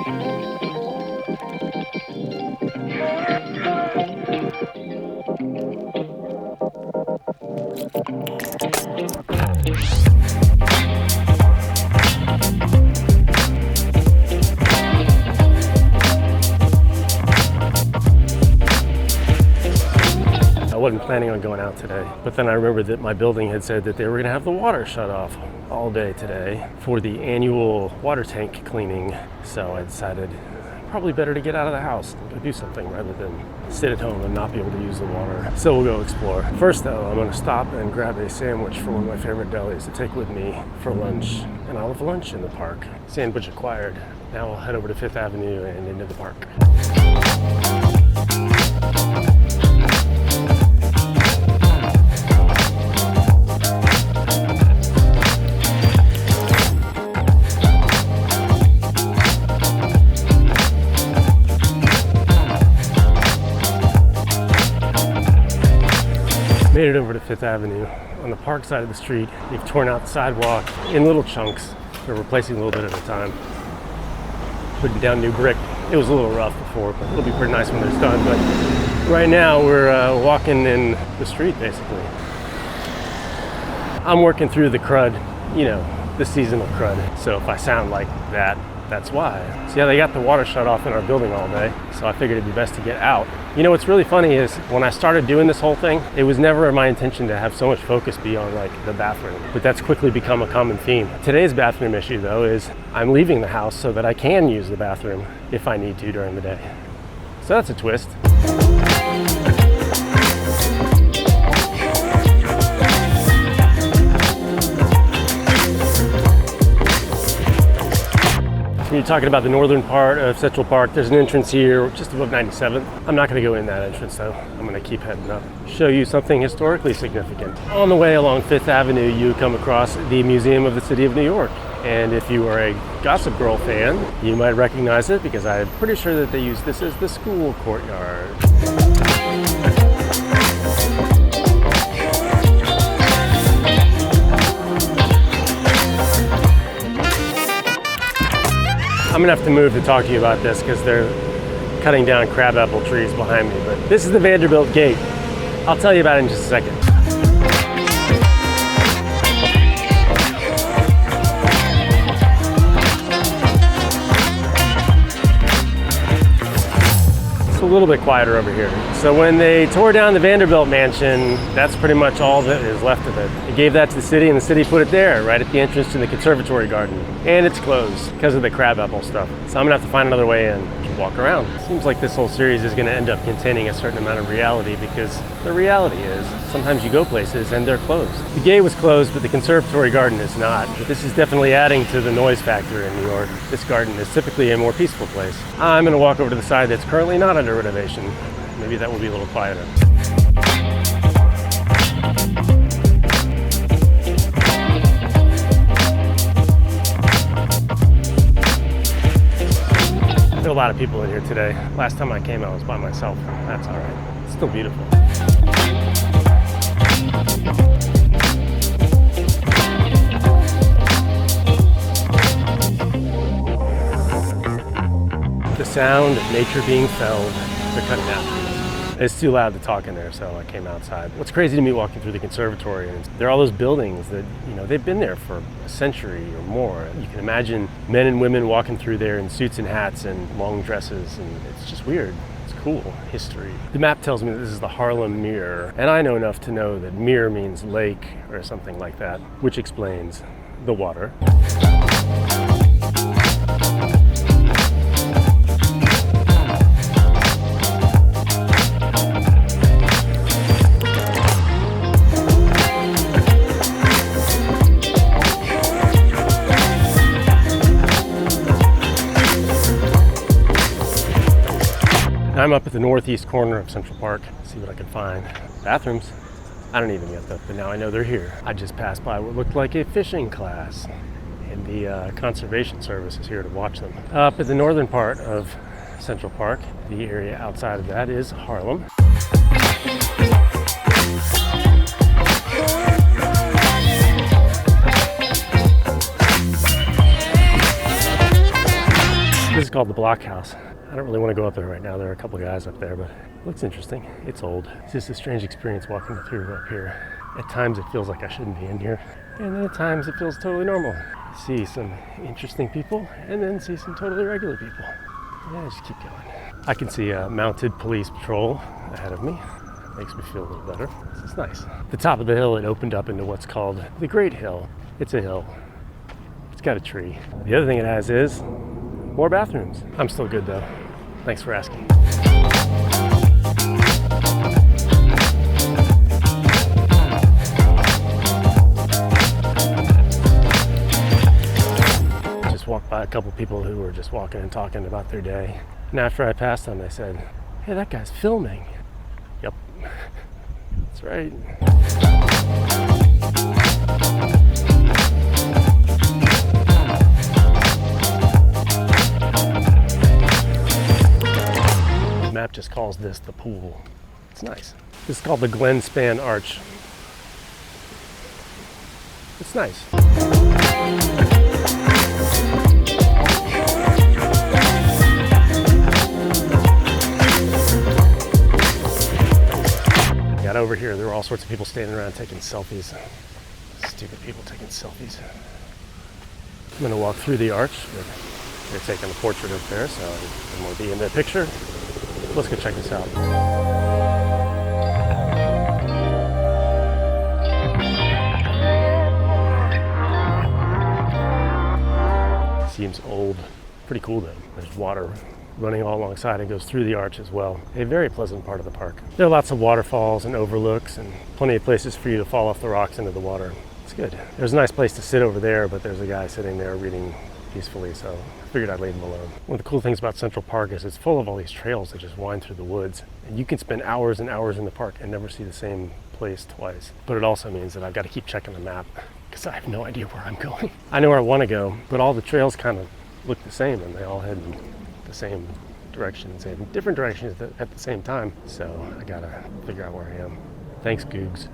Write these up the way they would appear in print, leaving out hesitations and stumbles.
I wasn't planning on going out today, but then I remembered that my building had said that they were going to have the water shut off all day today for the annual water tank cleaning. So I decided probably better to get out of the house and go do something rather than sit at home and not be able to use the water. So we'll go explore. First though, I'm going to stop and grab a sandwich from one of my favorite delis to take with me for lunch. And I'll have lunch in the park. Sandwich acquired. Now we'll head over to 5th Avenue and into the park. Made it over to 5th Avenue. On the park side of the street, they've torn out the sidewalk in little chunks. They're replacing a little bit at a time. Putting down new brick. It was a little rough before, but it'll be pretty nice when it's done. But right now we're walking in the street basically. I'm working through the crud, you know, the seasonal crud. So if I sound like that, that's why. So yeah, they got the water shut off in our building all day, so I figured it'd be best to get out. You know what's really funny is when I started doing this whole thing, it was never my intention to have so much focus be on like the bathroom, but that's quickly become a common theme. Today's bathroom issue though is I'm leaving the house so that I can use the bathroom if I need to during the day. So that's a twist. When you're talking about the northern part of Central Park, there's an entrance here just above 97th. I'm not going to go in that entrance though. I'm going to keep heading up. Show you something historically significant. On the way along 5th Avenue, you come across the Museum of the City of New York. And if you are a Gossip Girl fan, you might recognize it because I'm pretty sure that they use this as the school courtyard. I'm gonna have to move to talk to you about this because they're cutting down crabapple trees behind me, but this is the Vanderbilt Gate. I'll tell you about it in just a second. It's a little bit quieter over here. So when they tore down the Vanderbilt mansion, that's pretty much all that is left of it. They gave that to the city and the city put it there, right at the entrance to the Conservatory Garden. And it's closed because of the crabapple stuff. So I'm gonna have to find another way in to walk around. Seems like this whole series is gonna end up containing a certain amount of reality because the reality is sometimes you go places and they're closed. The gate was closed, but the Conservatory Garden is not. But this is definitely adding to the noise factor in New York. This garden is typically a more peaceful place. I'm gonna walk over to the side that's currently not under renovation. Maybe that will be a little quieter. There are a lot of people in here today. Last time I came, I was by myself. That's all right. It's still beautiful. The sound of nature being felled. They're cutting down trees. It's too loud to talk in there, so I came outside. What's crazy to me walking through the conservatory, and there are all those buildings that, you know, they've been there for a century or more. You can imagine men and women walking through there in suits and hats and long dresses, and it's just weird. It's cool history. The map tells me that this is the Harlem Meer, and I know enough to know that Meer means lake or something like that, which explains the water. I'm up at the northeast corner of Central Park. See what I can find. Bathrooms. I don't need them yet though, but now I know they're here. I just passed by what looked like a fishing class, and the Conservation Service is here to watch them. Up at the northern part of Central Park, the area outside of that is Harlem. This is called the Blockhouse. I don't really want to go up there right now. There are a couple guys up there, but it looks interesting. It's old. It's just a strange experience walking through up here. At times it feels like I shouldn't be in here, and then at times it feels totally normal. See some interesting people, and then see some totally regular people. Yeah, just keep going. I can see a mounted police patrol ahead of me. Makes me feel a little better. This is nice. The top of the hill, it opened up into what's called the Great Hill. It's a hill. It's got a tree. The other thing it has is more bathrooms. I'm still good though. Thanks for asking. Just walked by a couple people who were just walking and talking about their day. And after I passed them, they said, "Hey, that guy's filming." Yep, that's right. The map just calls this the pool. It's nice. This is called the Glenspan Arch. It's nice. Got over here, there were all sorts of people standing around taking selfies. Stupid people taking selfies. I'm gonna walk through the arch, but they're taking a portrait up there, so I want to be in that picture. Let's go check this out. Seems old. Pretty cool though. There's water running all alongside and goes through the arch as well. A very pleasant part of the park. There are lots of waterfalls and overlooks and plenty of places for you to fall off the rocks into the water. It's good. There's a nice place to sit over there, but there's a guy sitting there reading peacefully, so I figured I'd leave him alone. One of the cool things about Central Park is it's full of all these trails that just wind through the woods, and you can spend hours and hours in the park and never see the same place twice. But it also means that I've got to keep checking the map because I have no idea where I'm going. I know where I want to go, but all the trails kind of look the same and they all head in the same directions and different directions at the same time. So I gotta figure out where I am. Thanks, Googs.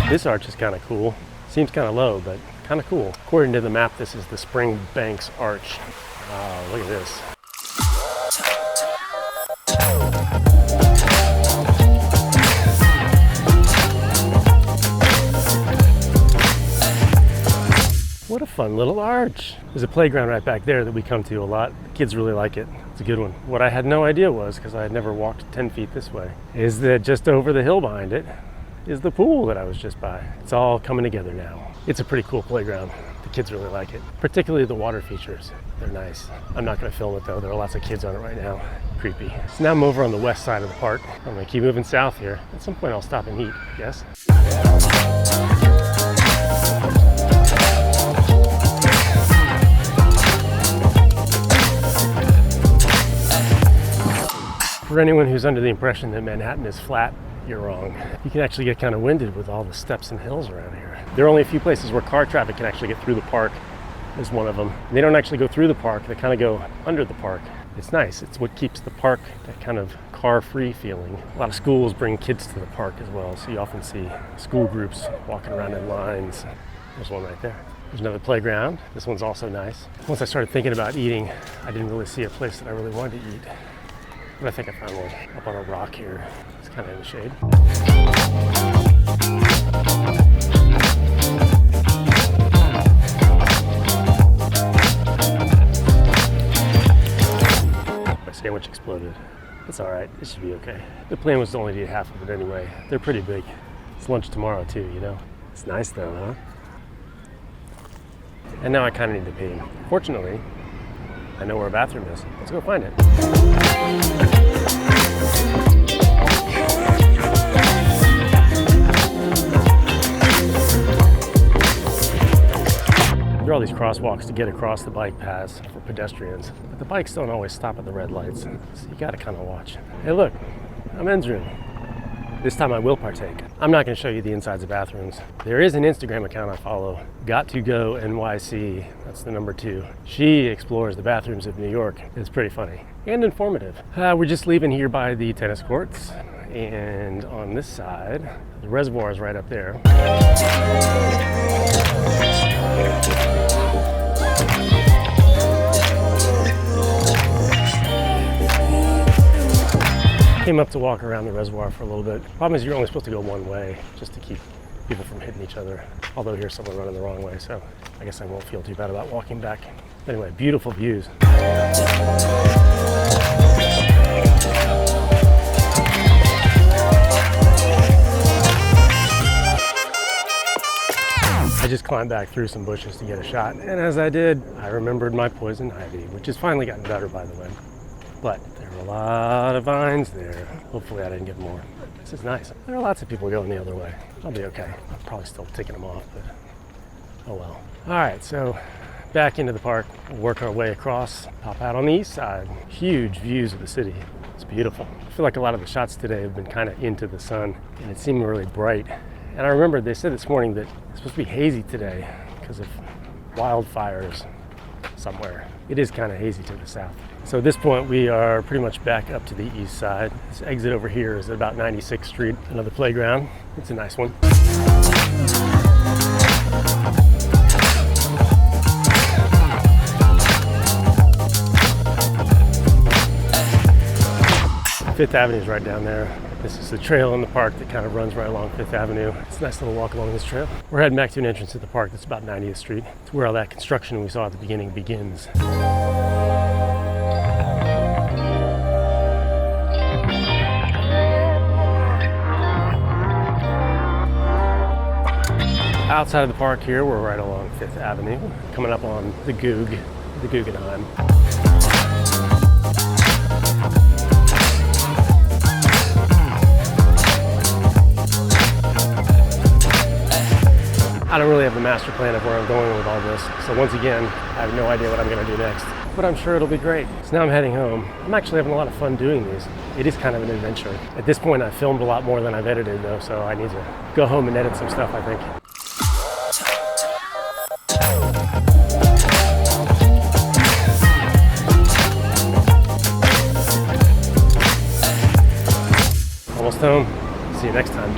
This arch is kind of cool. Seems kind of low, but kind of cool. According to the map, this is the Springbanks Arch. Oh, look at this. What a fun little arch. There's a playground right back there that we come to a lot. The kids really like it. It's a good one. What I had no idea was, because I had never walked 10 feet this way, is that just over the hill behind it is the pool that I was just by. It's all coming together now. It's a pretty cool playground. The kids really like it, particularly the water features. They're nice. I'm not gonna film it though. There are lots of kids on it right now. Creepy. So now I'm over on the west side of the park. I'm gonna keep moving south here. At some point I'll stop and eat, I guess. For anyone who's under the impression that Manhattan is flat, you're wrong. You can actually get kind of winded with all the steps and hills around here. There are only a few places where car traffic can actually get through the park. Is one of them. They don't actually go through the park, they kind of go under the park. It's nice. It's what keeps the park that kind of car-free feeling. A lot of schools bring kids to the park as well, so you often see school groups walking around in lines. There's one right there. There's another playground. This one's also nice. Once I started thinking about eating, I didn't really see a place that I really wanted to eat. But I think I found one up on a rock here. It's kind of in the shade. My sandwich exploded. It's all right. It should be okay. The plan was to only eat half of it anyway. They're pretty big. It's lunch tomorrow too, you know? It's nice though, huh? And now I kind of need to pee. Fortunately, I know where a bathroom is. Let's go find it. There are all these crosswalks to get across the bike paths for pedestrians, but the bikes don't always stop at the red lights, so you gotta kind of watch. Hey look, a men's room. This time I will partake. I'm not gonna show you the insides of bathrooms. There is an Instagram account I follow, Got2Go NYC, that's the number 2. She explores the bathrooms of New York. It's pretty funny and informative. We're just leaving here by the tennis courts, And on this side, the reservoir is right up there. Came up to walk around the reservoir for a little bit. Problem is you're only supposed to go one way just to keep people from hitting each other. Although here's someone running the wrong way, so I guess I won't feel too bad about walking back. Anyway, beautiful views. I just climbed back through some bushes to get a shot, and as I did, I remembered my poison ivy, which has finally gotten better, by the way. But there were a lot of vines there. Hopefully I didn't get more. This is nice. There are lots of people going the other way. I'll be okay. I'm probably still taking them off, but oh well. All right, so back into the park. We'll work our way across, pop out on the east side. Huge views of the city. It's beautiful. I feel like a lot of the shots today have been kind of into the sun, and it seemed really bright. And I remember they said this morning that it's supposed to be hazy today because of wildfires somewhere. It is kind of hazy to the south. So at this point, we are pretty much back up to the east side. This exit over here is at about 96th Street, another playground. It's a nice one. Fifth Avenue is right down there. This is the trail in the park that kind of runs right along Fifth Avenue. It's a nice little walk along this trail. We're heading back to an entrance to the park that's about 90th Street. It's where all that construction we saw at the beginning begins. Outside of the park here, we're right along Fifth Avenue, coming up on the Guggenheim. I don't really have a master plan of where I'm going with all this, so once again, I have no idea what I'm going to do next, but I'm sure it'll be great. So now I'm heading home. I'm actually having a lot of fun doing these. It is kind of an adventure. At this point, I've filmed a lot more than I've edited though, so I need to go home and edit some stuff, I think. Almost home. See you next time.